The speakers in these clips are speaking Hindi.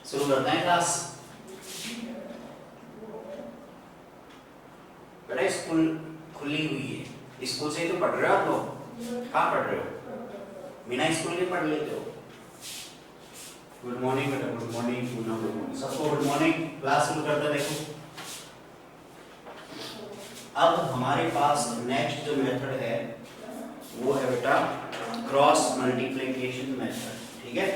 शुरू करते हैं क्लास। बेटा स्कूल खुली हुई है, स्कूल से ही तो पढ़ रहे हो आप लोग। कहाँ पढ़ रहे हो? बिना स्कूल के पढ़ लेते हो। गुड मॉर्निंग बेटा, गुड मॉर्निंग, गुड मॉर्निंग सबको, गुड मॉर्निंग। क्लास शुरू करते हैं। देखो अब हमारे पास नेक्स्ट जो मेथड है वो है बेटा क्रॉस मल्टीप्लिकेशन मेथड। ठीक है,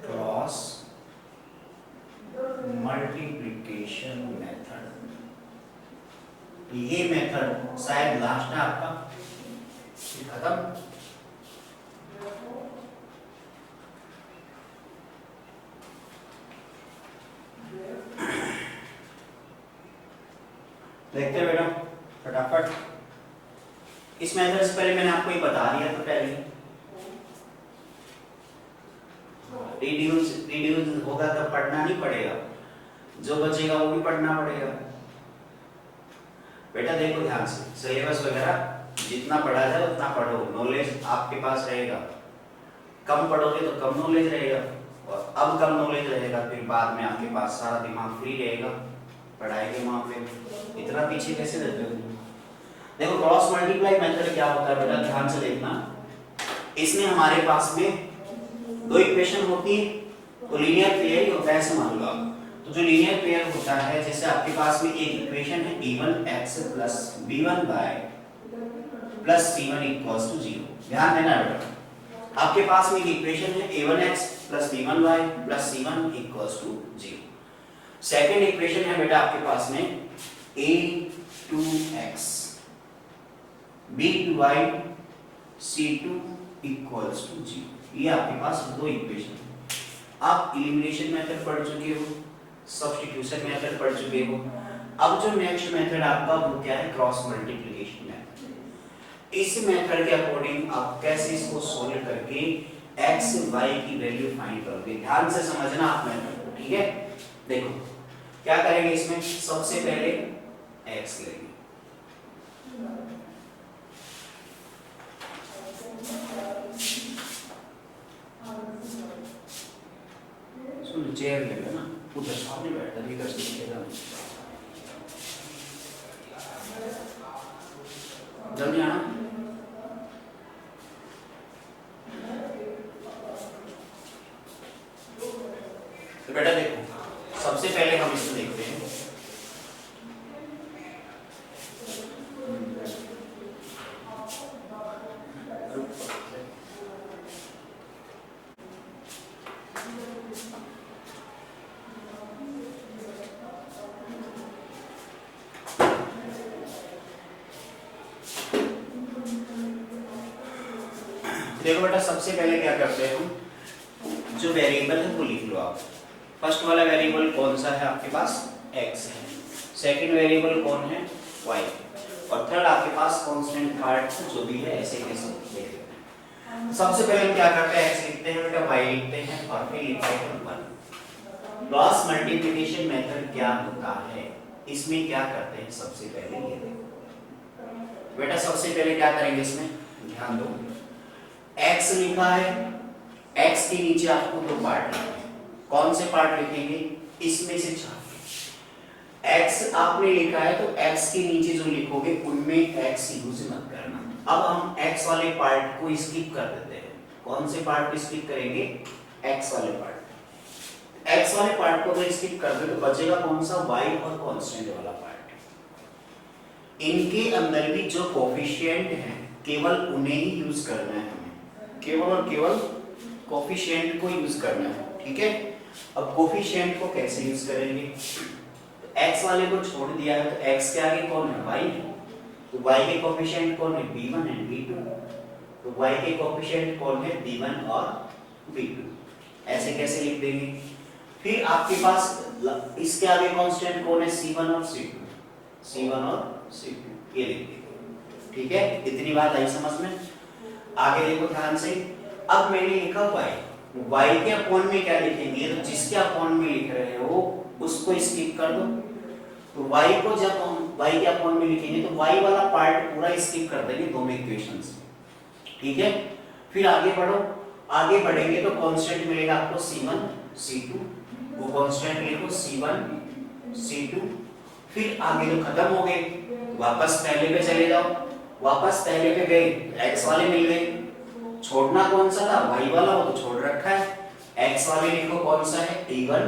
क्रॉस मल्टीप्लिकेशन मेथड। ये मेथड शायद लास्ट है आपका, खत्म। देखते हैं बेटा फटाफट। इस मेथड से पहले मैंने आपको ये बता दिया तो पहले रिड्यूस होगा तब पढ़ना नहीं पड़ेगा, जो बचेगा वो भी पढ़ना पड़ेगा। बेटा देखो ध्यान से, सिलेबस वगैरह जितना पढ़ा जाए उतना पढ़ो, नॉलेज आपके पास रहेगा। कम पढ़ोगे तो कम नॉलेज रहेगा, और अब कम नॉलेज रहेगा फिर बाद में आपके पास सारा दिमाग फ्री रहेगा पढ़ाई के मामले में। इतना पीछे कैसे रहते हो? देखो क्रॉस मल्टीप्लाई मेथड क्या होता है बेटा, ध्यान से देखना। इसमें हमारे पास में दो इक्वेशन होती है, तो लीनियर पेयर ही होता है ऐसे मान लो आप। तो जो लीनियर पेयर होता है, जैसे आपके पास में एक इक्वेशन है a1x plus b1y plus c1 equals to 0। ध्यान देना बेटा, आपके पास में एक इक्वेशन है a1x plus b1y plus c1 equals to 0। Second equation है बेटा आपके पास में a2x b2y c2 equals to 0। ये आपके पास दो इक्वेशन है। आप एलिमिनेशन मेथड पढ़ चुके हो, सब्स्टिट्यूशन मेथड पढ़ चुके हो। अब जो नेक्स्ट मेथड आपका वो क्या है, क्रॉस मल्टीप्लिकेशन मेथड। इस मेथड के अकॉर्डिंग आप कैसे इसको सोल्व करके x y की वैल्यू फाइंड करोगे। ध्यान से समझना आप मेथड को, ठीक है। देखो क्या करेंगे इसमें, सबसे पहले x लेंगे, चेयर लेंगे ना, उधर सामने बैठा भी कर सकते, जल्दी आना। तो बेटा देखो सबसे पहले हम इसको देखते हैं। देखो बेटा सबसे पहले क्या करते हैं हम, जो वेरिएबल है वो लिख लो आप। फर्स्ट वाला वेरिएबल कौन सा है आपके पास, x है। सेकंड वेरिएबल कौन है, y। और थर्ड आपके पास कांस्टेंट पार्ट जो भी है ऐसे कैसे लिख लेते हैं। सबसे पहले हम क्या करते हैं, x लिखते हैं बेटा, y लिखते हैं और फिर लिखते हैं 1। क्रॉस मल्टीप्लिकेशन मेथड क्या होता है, इसमें क्या करते हैं सबसे पहले ये देखो बेटा। सबसे पहले क्या करेंगे इसमें, ध्यान दो, x लिखा है, x के नीचे आपको दो पार्ट लिखने हैं। कौन से पार्ट लिखेंगे, इसमें से 4। x आपने लिखा है तो x के नीचे जो लिखोगे उनमें x यूज मत करना। अब हम x वाले पार्ट को स्किप कर देते हैं। कौन से पार्ट को स्किप करेंगे, x वाले पार्ट। x वाले पार्ट को अगर स्किप कर दे तो बचेगा कौन सा, y और कांस्टेंट वाला पार्ट। इनके अंदर भी जो कोफिशिएंट है केवल उन्हें ही यूज करना है, केवल और केवल कोफिशिएंट को यूज करना है, ठीक है। अब कोफिशिएंट को कैसे यूज करेंगे, तो x वाले को छोड़ दिया है तो x के आगे कौन है, y है। तो y के कोफिशिएंट कौन है, b1 एंड b2। तो y के कोफिशिएंट कौन है, b1 और b2। ऐसे कैसे लिख देंगे। फिर आपके पास इसके आगे कांस्टेंट कौन है, c1 और c2, c1 और c2 ये लिख देंगे, ठीक है। इतनी बात आई समझ में। आगे देखो ध्यान से, अब मैंने लिखा y के अपॉन में क्या लिखेंगे, तो जिसके अपॉन में लिख रहे हो उसको स्किप कर दो। तो y को जब हम y के अपॉन में लिखेंगे तो y वाला पार्ट पूरा स्किप कर देंगे दोनों इक्वेशंस। ठीक है, फिर आगे बढ़ो, आगे बढ़ेंगे तो कांस्टेंट मिलेगा आपको C1 C2, वो कांस्टेंट लिखो C1 C2, फिर आगे तो खत्म हो गए, वापस पहले पे चले जाओ, वापस पहले पे गए, x वाले मिल गए, छोड़ना कौन सा था, y वाला, वो तो छोड़ रखा है, x वाले लिखो कौन सा है, A1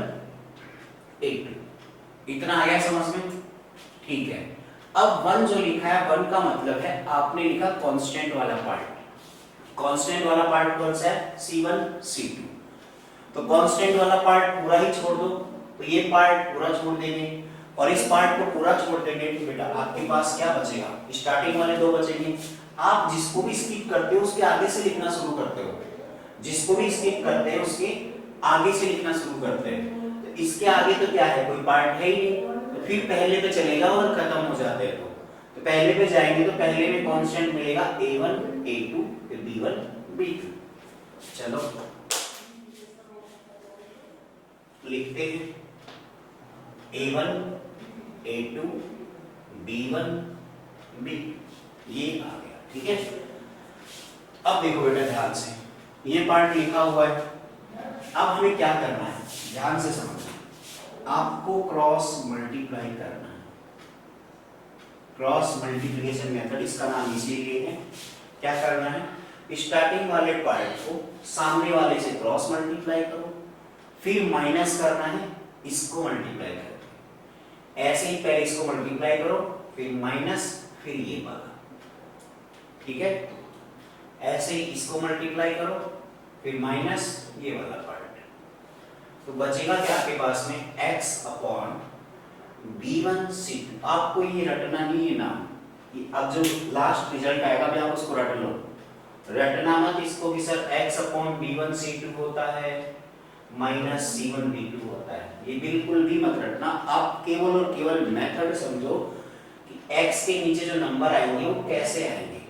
A2, इतना आ गया समझ में? ठीक है, अब 1 जो लिखा है, 1 का मतलब है आपने लिखा कांस्टेंट वाला पार्ट, कांस्टेंट वाला पार्ट कौन सा है, C1 C2, तो कांस्टेंट वाला पार्ट पूरा ही छोड़ दो, तो ये पार्ट पूरा छोड़ देंगे और इस पार्ट को पूरा छोड़ देंगे, तो बेटा आपके पास क्या बचेगा, स्टार्टिंग वाले दो बचेंगे। आप जिसको भी स्किप करते हो उसके आगे से लिखना शुरू करते हो, जिसको भी स्किप करते हैं उसके आगे से लिखना शुरू करते हैं, तो इसके आगे तो क्या है, कोई पार्ट है ही नहीं, तो फिर पहले पे चलेगा और खत्म हो जाते हैं, तो पहले पे जाएंगे तो पहले में कांस्टेंट मिलेगा A1 A2 फिर B1 B2। चलो लिखते हैं A1 A2 B1 B, ये आ गया, ठीक है। अब देखो बेटा ध्यान से, ये पार्ट लिखा हुआ है, अब हमें क्या करना है, ध्यान से समझना, आपको क्रॉस मल्टीप्लाई करना है, क्रॉस मल्टीप्लिकेशन मेथड इसका नाम इसीलिए है। क्या करना है, स्टार्टिंग वाले पार्ट को सामने वाले से क्रॉस मल्टीप्लाई करो, फिर माइनस करना है, इसको मल्टीप्लाई करो, ऐसे ही पहले इसको मल्टीप्लाई करो, फिर माइनस, फिर ये वाला, ठीक है, ऐसे ही इसको मल्टीप्लाई करो, फिर माइनस ये वाला पार्ट, तो बचेगा क्या आपके पास में, x अपॉन B1 C2, आपको ये रटना नहीं है नाम, अब जो लास्ट रिजल्ट आएगा भी आप उसको रट लो, रटना मत इसको कि sir x upon B1 C2 होता है माइनस C1 B2 होता है, ये बिल्कुल भी मत रटना, आप केवल और केवल मेथड समझो कि x के नीचे जो नंबर आएंगे वो कैसे आएंगे,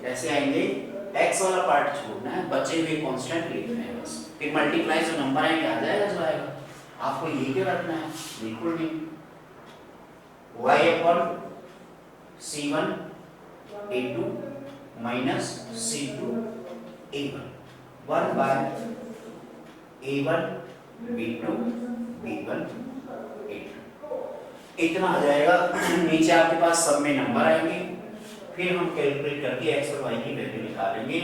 कैसे आएंगे, x वाला पार्ट छोड़ना है, बचे हुए कांस्टेंट लिखने हैं बस, फिर मल्टीप्लाई जो नंबर आएंगे आ जाएगा जो आएगा, आपको ये क्यों रखना है, बिल्कुल नहीं, y upon C1 A2 minus C2 A1 1 bye A1 B2 B1 A2, इतना आ जाएगा, नीचे आपके पास सब में नंबर आएंगे, फिर हम कैलकुलेट करके x और y की वैल्यू निकालेंगे,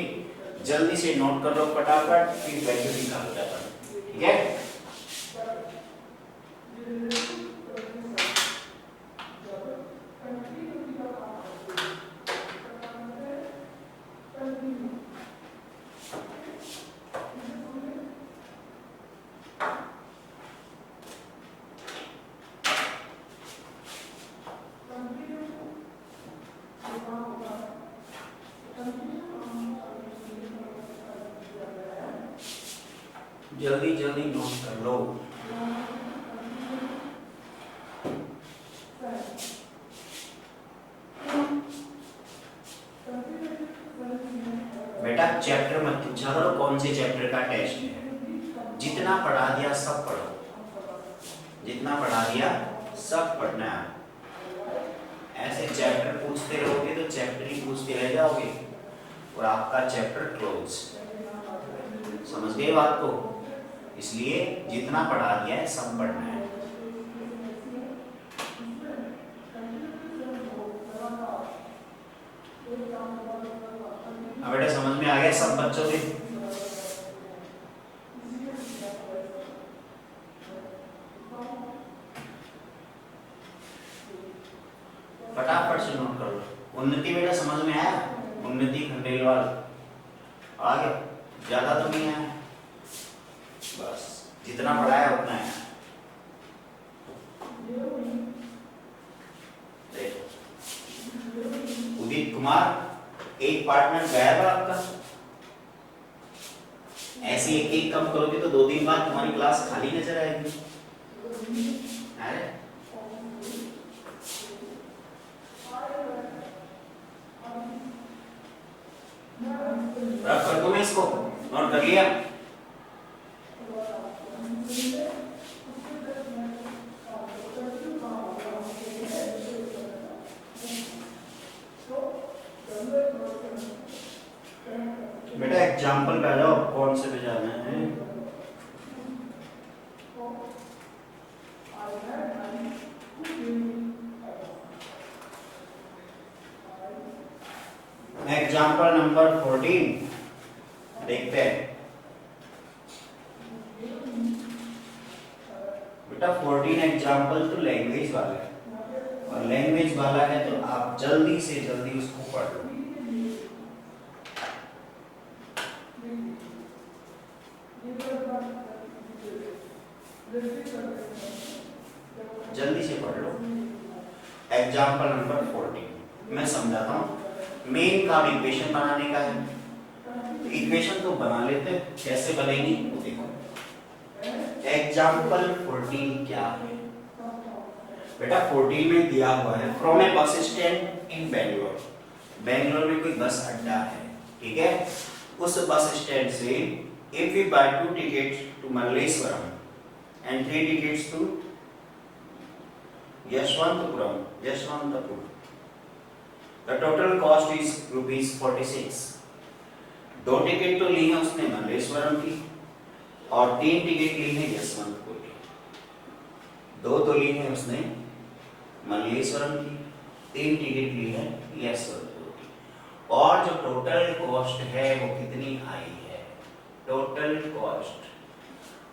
जल्दी से नोट कर लो फटाफट, फिर वैल्यू निकाल जाता है, ठीक है। जल्दी जल्दी नोट कर लो, बेटा चैप्टर मत पूछा करो कौन से चैप्टर का टेस्ट है, जितना पढ़ा दिया सब पढ़ो, जितना पढ़ा दिया सब पढ़ना है, ऐसे चैप्टर पूछते रहोगे तो चैप्टर ही पूछते रह जाओगे और आपका चैप्टर क्लोज, समझ गए बात को, इसलिए जितना पढ़ा दिया है सब पढ़ना है। अब बेटा समझ में आ गया सब बच्चों के, फटाफट से नोट कर लो, उन्नति बेटा समझ में आया, उन्नति खंडेलवाल आ गया, ज्यादा तो नहीं आया, बस जितना पढ़ाया उतना है। देखो उदित कुमार एक पार्टनर गायब है आपका, ऐसे एक एक कम करोगे तो 2 दिन बाद तुम्हारी क्लास खाली नजर आएगी, अरे रख कर दूं मैं इसको, नोट कर लिया, एग्जाम्पल पे आ जाओ, कौन से पे जाना है? एग्जाम्पल नंबर 14 देखते हैं बेटा। 14 एग्जाम्पल तो लैंग्वेज वाला है, और लैंग्वेज वाला है तो आप जल्दी से जल्दी उसको पढ़ लो। जल्दी से पढ़ लो। एग्जाम्पल नंबर 14 मैं समझाता हूँ। मेन काम इक्वेशन बनाने का है। इक्वेशन तो बना लेते हैं, कैसे बनेगी वो देखो। एग्जाम्पल 14 क्या है बेटा? 14 में दिया हुआ है from A bus stand in Bangalore. Bangalore में कोई बस अड्डा है, ठीक है। उस बस स्टैंड से if we buy 2 tickets to Malleshwaram and 3 tickets to Yeshwantapur. The total cost is ₹46. 2 ticket तो ली है उसने मल्लेश्वरम की और 3 टिकट ली है यशवंतपुर की। 2 तो ली है उसने मल्लेश्वरम की, 3 टिकट ली है यशवंतपुर की। और जो टोटल कॉस्ट है वो कितनी आई है? टोटल कॉस्ट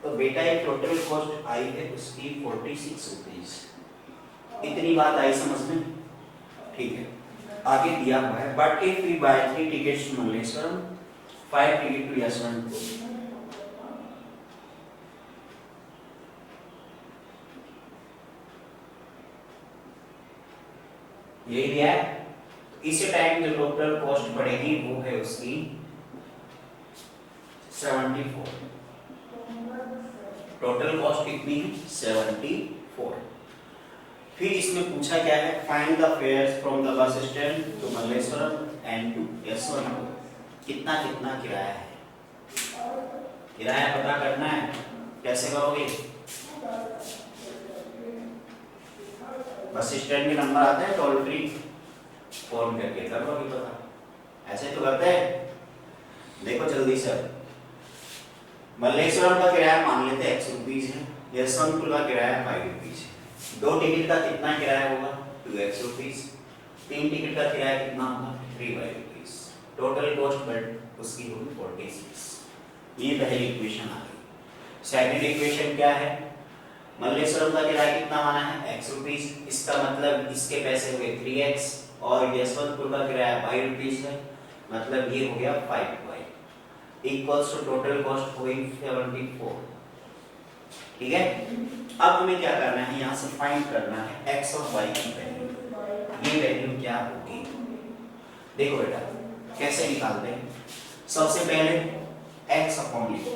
तो बेटा ये टोटल कॉस्ट आई है उसकी 46 रुपीज। इतनी बात आई समझ में? ठीक है। आगे दिया हुआ है but if we buy 3 tickets to Malleshwaram, 5 ticket to Yeshwanthpur, यही दिया है। इसी टाइम जो टोटल कॉस्ट पड़ेगी वो है उसकी 74। टोटल कॉस्ट कितनी है? 74। फिर इसमें पूछा क्या है? Find the fares from the bus stand to Malleshwaram and to Yeshwanthpur. कितना कितना किराया है? किराया पता करना है। कैसे करोगे? बस स्टैंड के नंबर आते हैं टोल फ्री, फोन करके कर लोगे पता। ऐसे तो करते हैं। देखो जल्दी से, मल्लेश्वरम का किराया मान लेते हैं ₹X है, यशवंतपुर का किराया ₹5 है। 2 टिकट का कितना किराया होगा? ₹2X। 3 टिकट का किराया कितना होगा? ₹3। टोटल कॉस्ट बट उसकी होगी 46। ये पहली इक्वेशन आ गई। सेकंड इक्वेशन क्या है? मल्लेश्वरम का किराया कितना माना है? ₹X। इसका मतलब इसके पैसे हुए 3X और यशवंतपुर का किराया ₹5 है, मतलब ये हो गया 5Y equals to total cost हुई 74। ठीक है। अब हमें क्या करना है? यहाँ से फाइंड करना है x और y की वैल्यू। ये वैल्यू क्या होगी? देखो बेटा कैसे निकालते हैं। सबसे पहले x अपॉन लिखो,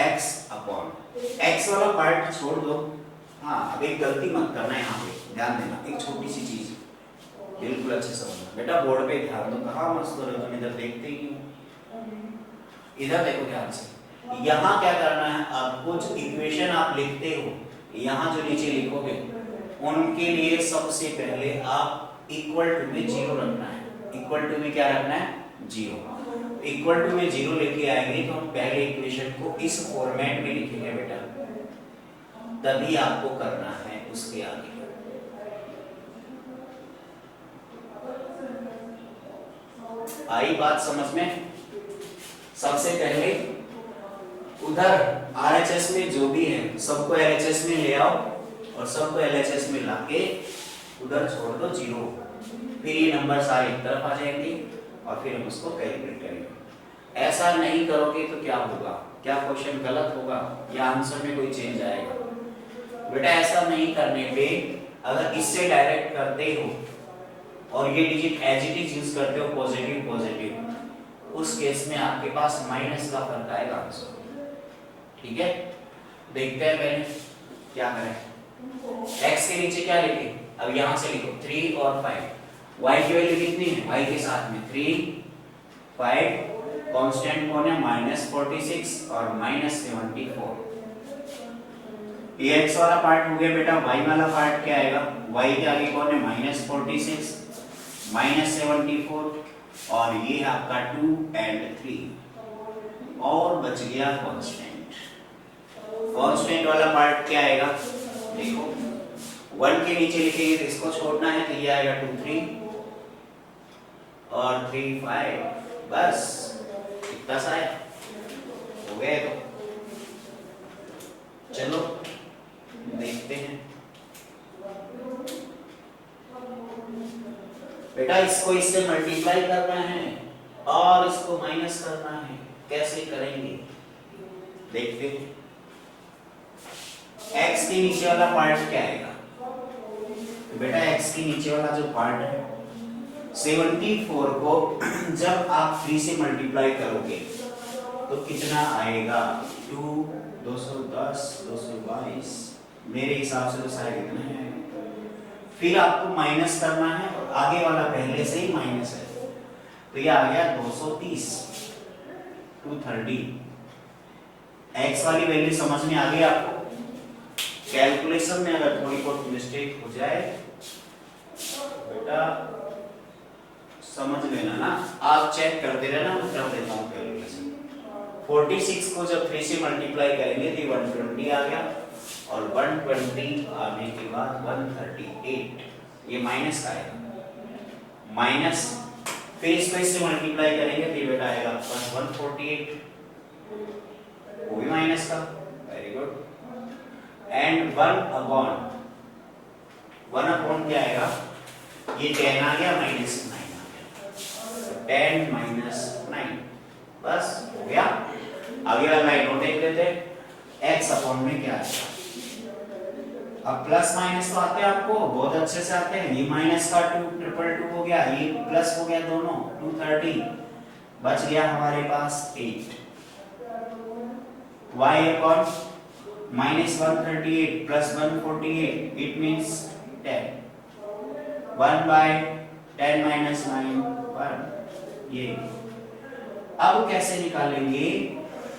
x अपॉन x वाला पार्ट छोड़ दो। हाँ अब एक गलती मत करना, यहाँ पे ध्यान देना, एक छोटी सी चीज बिल्कुल अच्छे से समझना बेटा। बोर्ड पे ध्यान दो। कहाँ मस्त हो रहे हो तुम? इधर देखते ही नहीं। इधर देखो ध्यान से। यहाँ क्या करना है आपको? जो इक्वेशन आप लिखते हो यहाँ जो नीचे लिखोगे उनके लिए सबसे पहले आप इक्वल टू में 0 रखना है। इक्वल टू में क्या रखना है? 0। इक्वल टू में 0 लेके आएंगे तो हम पहले इक्वेशन को इस फॉर्मेट में लिखेंगे बेटा, तभी आपको करना है उसके आगे। आई बात समझ में? सबसे पहले उधर RHS में जो भी है सबको LHS में ले आओ और सबको LHS में लाके उधर छोड़ दो 0। फिर ये नंबर सारे एक तरफ आ जाएंगे और फिर हम उसको कैलकुलेट करेंगे। ऐसा नहीं करोगे तो क्या होगा? क्या क्वेश्चन गलत होगा या आंसर में कोई चेंज आएगा? बेटा ऐसा नहीं करने पे अगर इससे डायरेक्ट करते हो और ये digit as it is use करते हो पॉजिटिव पॉजिटिव, उस केस में आपके पास माइनस का फर्क आएगा आंसर। ठीक है। देखते हैं पहले क्या करें। x के नीचे क्या लिखे? अब यहां से लिखो 3 और 5। y की वैल्यू कितनी है? y के साथ में 3 5, कांस्टेंट कौन है? -46 और -74। ये x वाला पार्ट हो गया बेटा। y वाला पार्ट क्या आएगा? y के आगे कौन है? -46 -74 और ये है आपका 2 and 3 और बच गया कांस्टेंट। कांस्टेंट वाला पार्ट क्या आएगा देखो 1 के नीचे लिखेंगे तो इसको छोड़ना है तो ये आएगा 2 3 और 3 5 बस इतना सा है हो गए। तो चलो देखते हैं बेटा इसको इससे मल्टीप्लाई करना है और इसको माइनस करना है कैसे करेंगे देखते हैं। x के नीचे वाला पार्ट क्या आएगा बेटा x के नीचे वाला जो पार्ट है 74 को जब आप 3 से मल्टीप्लाई करोगे तो कितना आएगा 2 210 222 मेरे हिसाब से तो शायद इतना है। फिर आपको माइनस करना है और आगे वाला पहले से ही माइनस है तो ये आ गया 230 230। x वाली वैल्यू समझ में आ गई आपको। कैलकुलेशन में अगर थोड़ी बहुत मिस्टेक हो जाए बेटा समझ लेना ना, आप चेक करते रहना, मैं कर देता हूँ कैलकुलेशन। 46 को जब 3 से मल्टीप्लाई करेंगे तो 120 आ गया और 120 आने के बाद 138 ये माइनस का आएगा माइनस फिर इसको इससे मल्टीप्लाई करेंगे तो ये बेटा आएगा प्लस 148 वो भी माइनस का। Very good. एंड 1 अपॉन क्या आएगा ये 10 आ गया माइनस 9 आ गया 10 माइनस 9 बस हो गया। आगे वाला लाइन नोट देख लेते हैं x अपॉन में क्या आएगा। अब प्लस माइनस तो आते हैं आपको बहुत अच्छे से आते हैं। ये माइनस का 2 हो गया ये प्लस हो गया दोनों 230 बच गया हमारे पास 8 y upon minus 138 plus 148 it means 10 1 by 10 minus 9 1 ये। अब कैसे निकालेंगे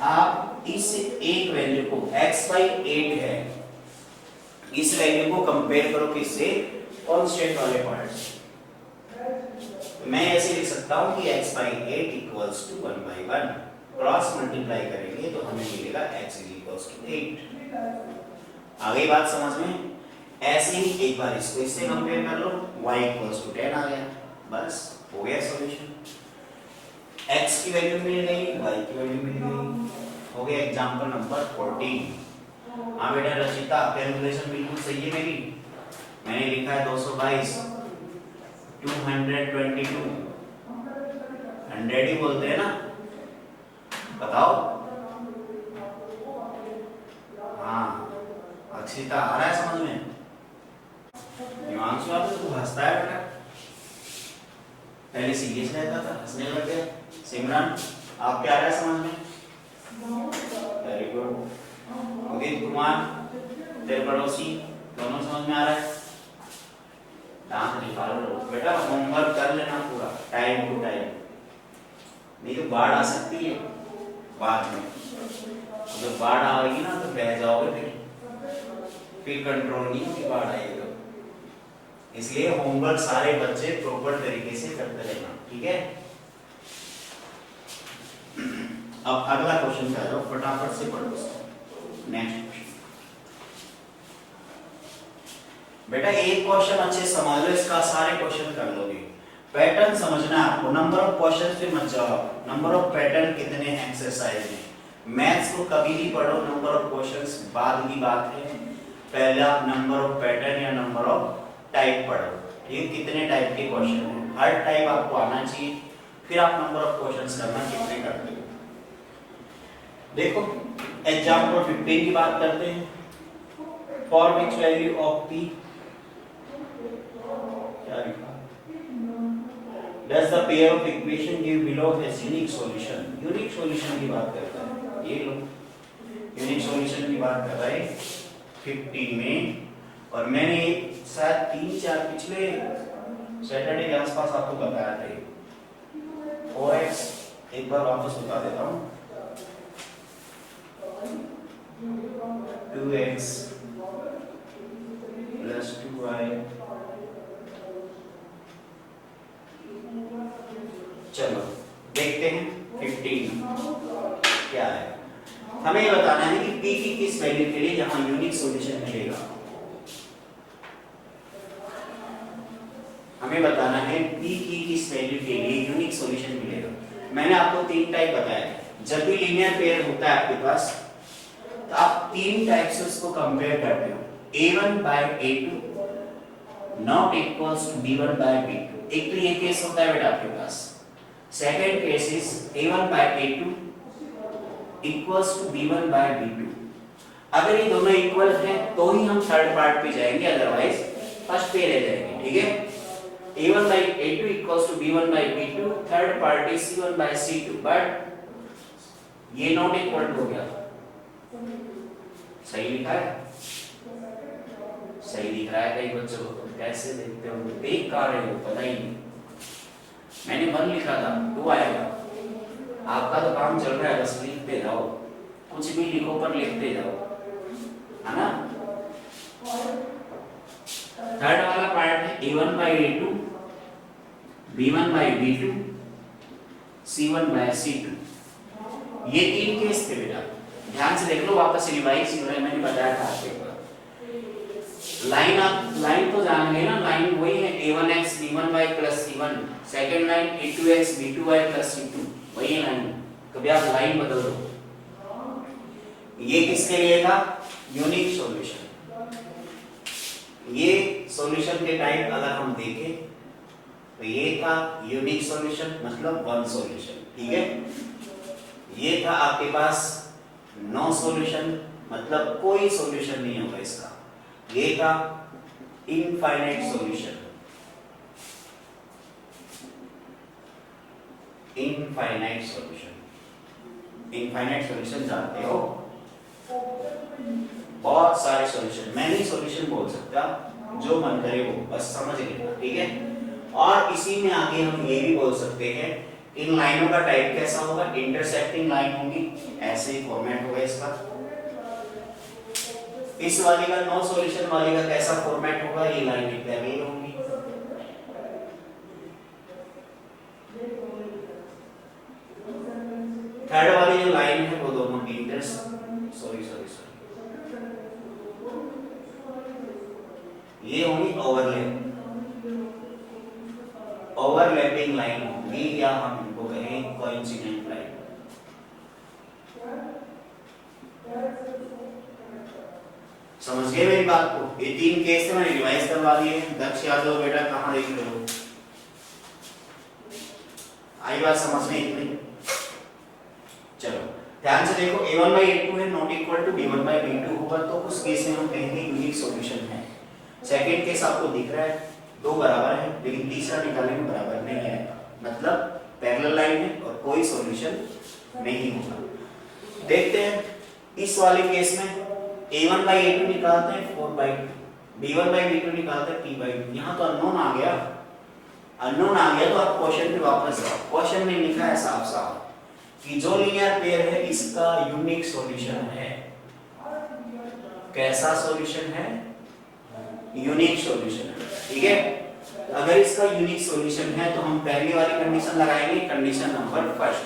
आप इस एक वैल्यू को x by 8 है इस वैल्यू को कंपेयर करो किससे कांस्टेंट वाले पार्ट से। मैं ऐसे लिख सकता हूं कि x by 8 equals to 1 by 1 cross multiply करेंगे तो हमें मिलेगा x equals to 8। आ गई बात समझ में। ऐसे ही एक बार इसको इससे कंपेयर कर लो y equals to 10 आ गया बस हो गया सॉल्यूशन। x की वैल्यू मिल गई y की वैल्यू मिल गई हो गया एग्जांपल नंबर 14। हाँ बेटा रचिता कैलकुलेशन बिल्कुल सही है मेरी। मैंने लिखा है 222 222 100 ही बोलते हैं ना बताओ। हाँ अक्षिता आ रहा है समझ में। हिमांशु आप तो हंसता है बेटा पहले सीरियस रहता था हंसने लग गया। सिमरन आप क्या आ रहा है समझ में। Very good. उदित कुमार तेरे पड़ोसी दोनों समझ में आ रहा है। दांत निकालो बेटा होमवर्क कर लेना पूरा टाइम टू टाइम नहीं तो बाढ़ आ सकती है बाद में। जब बाढ़ आएगी ना तो बह जाओगे फिर कंट्रोल नहीं होगी बाढ़ आएगी तो। इसलिए होमवर्क सारे बच्चे प्रॉपर तरीके से करते रहना ठीक है। अब अगला क्वेश्चन आ जाओ फटाफट से पढ़ो। नेक्स्ट क्वेश्चन बेटा एक क्वेश्चन अच्छे समझ लो इसका सारे क्वेश्चन कर लोगे। पैटर्न समझना है आपको। नंबर ऑफ क्वेश्चन पे मत जाओ। नंबर ऑफ पैटर्न कितने हैं एक्सरसाइज में। मैथ्स को कभी भी पढ़ो नंबर ऑफ क्वेश्चंस बाद की बात है। पहले आप नंबर ऑफ पैटर्न या नंबर ऑफ टाइप पढ़ो ठीक कितने टाइप के क्वेश्चन हैं हर टाइप आपको आना चाहिए फिर आप नंबर ऑफ क्वेश्चंस करना कितने करते हो। देखो एग्जांपल 15 की बात करते हैं। For which value of p क्या लिखा does the pair of equation give below has unique solution। Unique solution की बात करता है ये लो यूनिक सॉल्यूशन की बात कर रहा है 15 में। और मैंने शायद 3-4 पिछले सैटरडे के आसपास आपको बताया था ये 4x एक बार वापस बता देता हूँ 2x plus 2y चलो देखते हैं 15 क्या है। हमें ये बताना है कि p की किस वैल्यू के लिए यहाँ यूनिक सॉल्यूशन मिलेगा। हमें बताना है p की किस वैल्यू के लिए यूनिक सॉल्यूशन मिलेगा। मैंने आपको तीन टाइप बताया। जब भी लीनियर पेयर होता है आपके पास तो आप तीन टाइप से उसको कंपेयर करते हो। a1 by a2 not equals to b1 by b2। एक तो ये केस होता है बेटा आपके पास। Second case is a1 by a2 equals to b1 by b2। अगर ये दोनों इक्वल हैं तो ही हम थर्ड पार्ट पे जाएंगे, अदरवाइज फर्स्ट पे रह जाएंगे। ठीक है, a1 by a2 equals to b1 by b2, third part is c1 by c2, but ये नॉट इक्वल हो गया। सही लिखा है? सही दिख रहा है कई बच्चों को? कैसे देखते हो? देख का रहे हो पता ही नहीं। मैंने 1 लिखा था 2 आएगा। आपका तो काम चल रहा है, बस लिखते जाओ, कुछ भी लिखो पर लिखते जाओ, है ना। थर्ड वाला पार्ट है a1 by a2 b1 by b2 c1 by c2। ये तीन केस थे बेटा, ध्यान से देख लो, वापस रिवाइज हो रहा है। मैंने बताया था आपको एक बार। लाइन तो जान गए ना, लाइन वही है a1x b1y plus c1। Second line a2x b2y plus c2, वही है लाइन। कभी आप लाइन बदल दो। ये किसके लिए था? Unique solution. ये सॉल्यूशन के टाइप अगर हम देखें तो ये था यूनिक सॉल्यूशन, मतलब वन सॉल्यूशन। ठीक है, ये था आपके पास नो सॉल्यूशन, मतलब कोई सॉल्यूशन नहीं होगा इसका। ये था infinite solution. Infinite solution, infinite solution जानते हो? बहुत सारे सॉल्यूशन, मैं नहीं सॉल्यूशन बोल सकता, जो मन करे वो बस समझ लेना। ठीक है, और इसी में आगे हम ये भी बोल सकते हैं इन लाइनों का टाइप कैसा होगा? इंटरसेक्टिंग लाइन होगी, ऐसे ही फॉर्मेट होगा इसका। इस वाली का नो सॉल्यूशन वाली का कैसा फॉर्मेट होगा? ये लाइन पैरेलल होगी। थर्ड वाली जो लाइन है वो दोनों ये होगी ओवरलैपिंग लाइन होगी, या हम इनको कहें कोइंसिडेंट लाइन। समझ गए मेरी बात को? ये तीन केस से मैंने रिवाइज करवा दिए। दक्ष यादव बेटा कहाँ देख रहे हो? आई बात समझ में इतनी? चलो ध्यान से देखो, a1 by a2 है not equal to b1 by b2 होगा तो उस केस में हम कहेंगे यूनिक सॉल्यूशन है। सेकंड केस आपको दिख रहा है, दो बराबर है, लेकिन तीसरा निकालने में बराबर नहीं है, मतलब पैरेलल लाइन है और कोई सॉल्यूशन नहीं होगा। देखते हैं इस वाले केस में a1 by a2 निकालते हैं 4 by 2, b1 by b2 निकालते हैं 3 by 2। यहाँ तो अननोन आ गया, अननोन आ गया तो आप क्वेश्चन पे वापस जाओ। क्वेश्चन में लिखा है साफ साफ कि जो लीनियर पेयर है इसका यूनिक सॉल्यूशन है। कैसा सॉल्यूशन है? यूनिक सॉल्यूशन है। ठीक है, अगर इसका यूनिक सॉल्यूशन है तो हम पहली वाली कंडीशन लगाएंगे, condition number first.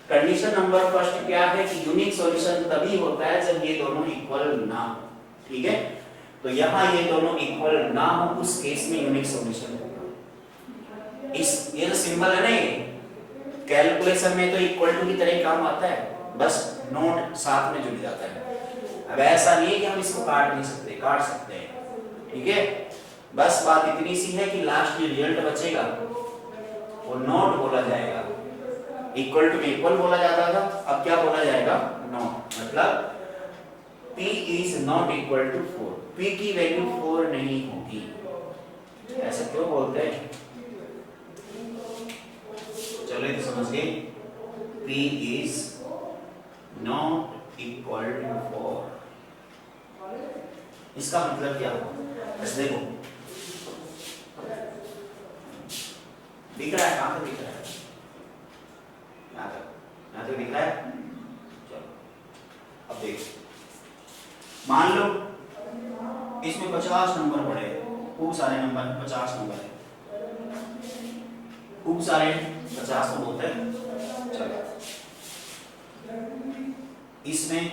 Condition number first क्या है कि यूनिक सॉल्यूशन तभी होता है जब ये दोनों इक्वल ना हो। ठीक है, तो यहाँ ये दोनों इक्वल ना हो उस केस में यूनिक सॉल्यूशन होगा। इस ये तो सिंबल है ना, ये कैलकुलेशन में तो इक्वल टू की तरह काम आता है, बस नोट साथ में जुड़ जाता है। अब ऐसा नहीं है कि हम इसको काट नहीं सकते, काट सकते हैं। ठीक है, बस बात इतनी सी है कि लास्ट जो रिजल्ट बचेगा वो नॉट बोला जाएगा। इक्वल टू में इक्वल बोला जाता था, अब क्या बोला जाएगा? नॉट। मतलब p is not equal to 4, p की वैल्यू 4 नहीं होगी। ऐसा क्यों बोलते हैं? चलो तो समझ गए, p is not equal to 4। इसका मतलब क्या हुआ? बस देखो, दिख रहा है? कहां तक दिख रहा है? यहाँ तक दिख रहा है। चलो अब देखो, मान लो इसमें 50 नंबर पड़े, खूब सारे नंबर, 50 नंबर है। खूब सारे हैं, 50 तो बहुत है। चलो इसमें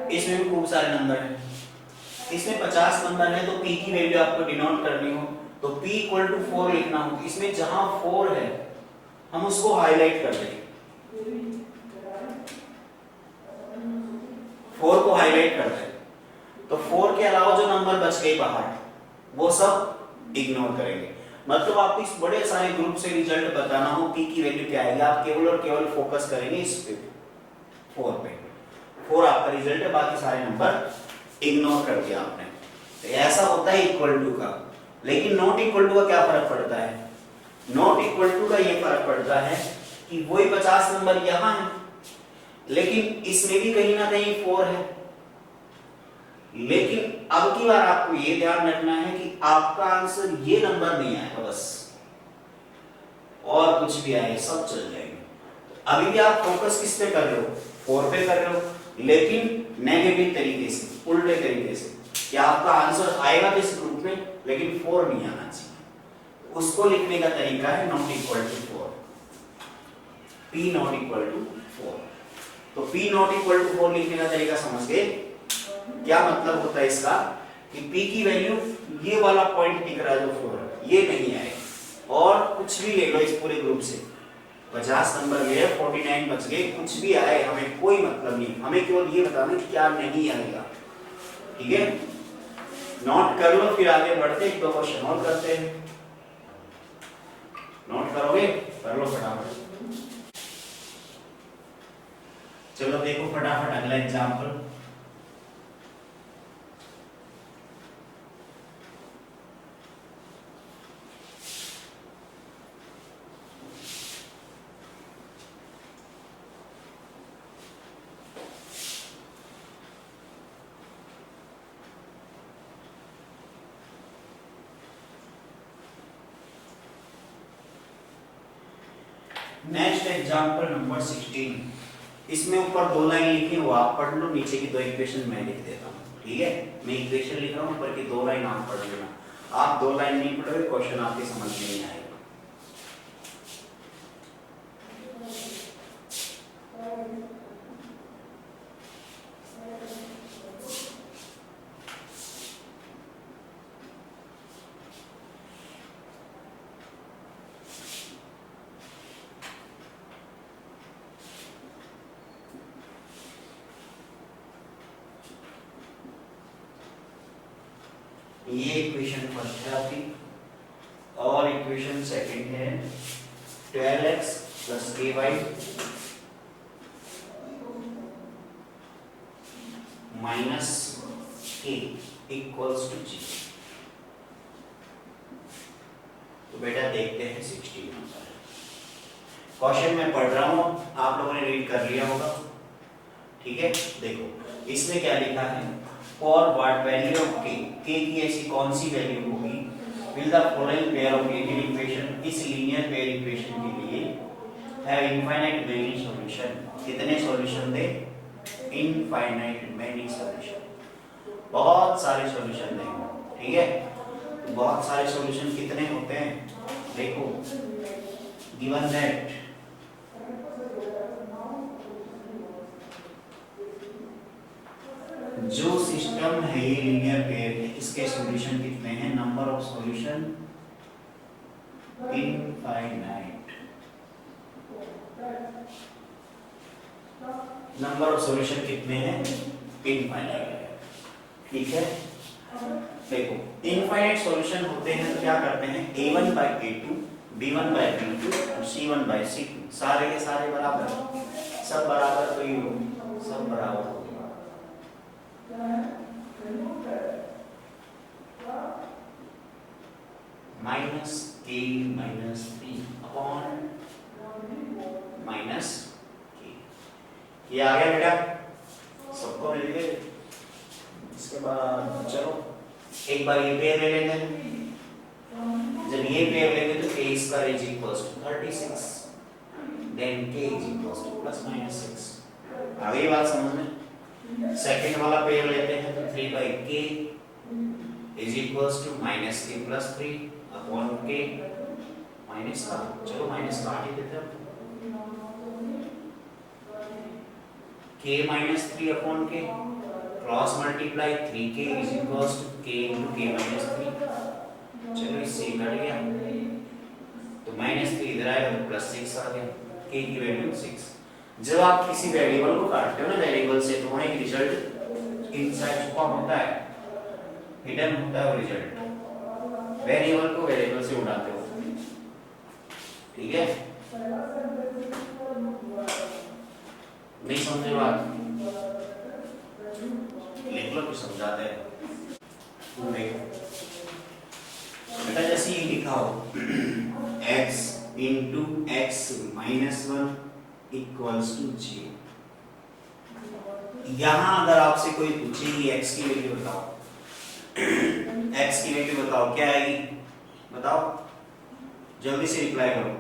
इसमें भी खूब सारे नंबर हैं। इसमें 50 नंबर है तो p की वैल्यू आपको डिनोट करनी हो तो p इक्वल टू 4 लिखना हो। इसमें जहां 4 है हम उसको हाईलाइट कर देंगे, 4 को हाईलाइट कर दें तो 4 के अलावा जो नंबर बच गए बाहर वो सब इग्नोर करेंगे। मतलब आपको इस बड़े सारे ग्रुप से रिजल्ट बताना हो p की वैल्यू क्या आएगी, आप केवल और केवल फोकस करेंगे इस पे 4 पे। 4 आपका रिजल्ट है, बाकी सारे नंबर इग्नोर कर दिया आपने। तो ऐसा होता है इक्वल टू का। लेकिन नॉट इक्वल टू का क्या फर्क पड़ता है? नॉट इक्वल टू का ये फर्क पड़ता है कि वही 50 नंबर यहां है लेकिन इसमें भी कहीं ना कहीं 4 है। लेकिन अब की बार आपको ये ध्यान रखना है कि आपका आंसर ये नंबर नहीं आएगा बस, और कुछ भी आए सब चल जाएंगे। अभी भी आप फोकस किस पे कर रहे हो? 4 पे कर रहे हो, लेकिन नेगेटिव तरीके से, उल्टे तरीके से कि आपका आंसर आएगा किस ग्रुप में लेकिन 4 नहीं आना चाहिए। उसको लिखने का तरीका है not equal to 4, p not equal to 4। तो p नॉट इक्वल टू 4 लिखने का तरीका समझ गए? क्या मतलब होता है इसका कि p की वैल्यू ये वाला पॉइंट दिख रहा है जो 4 ये नहीं आएगा। और कुछ भी ले लो इस पूरे ग्रुप से, 50 नंबर गए, 49 बच गए, कुछ भी आए हमें कोई मतलब नहीं, हमें केवल ये बताना है क्या नहीं आएगा। ठीक है, नोट कर लो, फिर आगे बढ़ते एक दो क्वेश्चन और करते हैं। नोट करोगे? कर लो फटाफट। चलो देखो फटाफट अगला एग्जांपल। Next example number 16। इसमें ऊपर 2 लाइन लिखी है वो आप पढ़ लो, नीचे की 2 इक्वेशन मैं लिख देता हूँ। ठीक है, मैं इक्वेशन लिख रहा हूँ, ऊपर की 2 लाइन आप पढ़ लेना। आप 2 लाइन नहीं पढ़ोगे क्वेश्चन आपके समझ में नहीं आएगा। ये इक्वेशन फर्स्ट है आपकी, और इक्वेशन सेकंड है 12x + ky - k = g। तो बेटा देखते हैं 16 नंबर। क्वेश्चन मैं पढ़ रहा हूं, आप लोगों ने रीड कर लिया होगा। ठीक है, देखो इसमें क्या लिखा है, for what value of k, k की ऐसी कौन सी वैल्यू होगी, will the following pair of linear equation, इस लीनियर पेयर इक्वेशन के लिए हैव इनफाइनाइट मेनी सॉल्यूशन, कितने सॉल्यूशन दे? इनफाइनाइट मेनी सॉल्यूशन, बहुत सारे सॉल्यूशन देंगे। ठीक है, तो बहुत सारे सॉल्यूशन कितने होते हैं? देखो गिवन दैट जो सिस्टम है ये लीनियर पेयर है, इसके सॉल्यूशन कितने हैं? Number of solution infinite, number of solution कितने हैं? इनफाइनाइट। ठीक है, देखो इनफाइनाइट सॉल्यूशन होते हैं तो क्या करते हैं, a1/a2 b1/b2 और c1/c2 सारे के सारे बराबर, सब बराबर तो ये सब बराबर हो गया। -k - 3 अपॉन -k, ये आ गया बेटा, सबको मिल गए। इसके बाद चलो एक बार ये पेयर ले लेते हैं। जब ये पेयर लेंगे तो a² = 36, then k is equals to plus minus 6। आ गई बात समझ में? सेकंड वाला पेयर लेते हैं तो 3/k is equals to minus k plus 3 upon k minus का, चलो माइनस काट ही देते हैं, k minus 3 upon k cross multiply 3k is equals to k into k minus 3। चलो इससे कट गया तो माइनस 3 इधर आएगा तो प्लस 6 आ गया, k की वैल्यू 6। जब आप किसी वेरिएबल को काटते हो ना वेरिएबल से तो वहां एक रिजल्ट इनसाइड छुपा होता है, हिडन होता है वो रिजल्ट, वेरिएबल को वेरिएबल से उड़ाते हो, ठीक है? नहीं समझे बात? लिख लो, कुछ समझाते हैं। देखो बेटा जैसे ये लिखा हो x into x minus 1 equals to j। यहां अगर आपसे कोई पूछे कि x की वैल्यू बताओ, x की वैल्यू बताओ, क्या आएगी बताओ, जल्दी से रिप्लाई करो।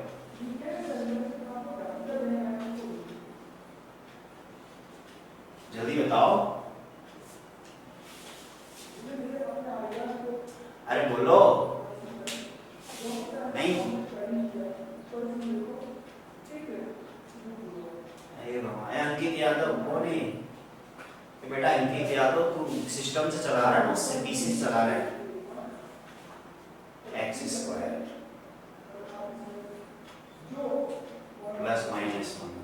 जल्दी बताओ, अरे बोलो, नहीं अरे भगवान, अंकित यादव कौन है बेटा? अंकित यादव तू सिस्टम से चला रहा है ना, उससे पीसी से चला रहा है। एक्स स्क्वायर प्लस माइनस 1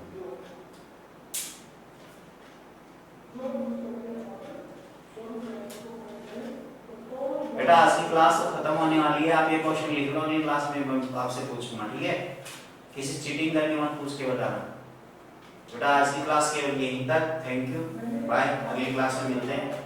बेटा आज की क्लास तो खत्म होने वाली है, आप ये क्वेश्चन लिख लो, नहीं क्लास में मैं आपसे पूछूंगा, ठीक है? किसी चीटिंग करके मत पूछ के बताना बेटा। आज की क्लास केवल यहीं तक, थैंक यू, बाय, अगली क्लास में मिलते हैं।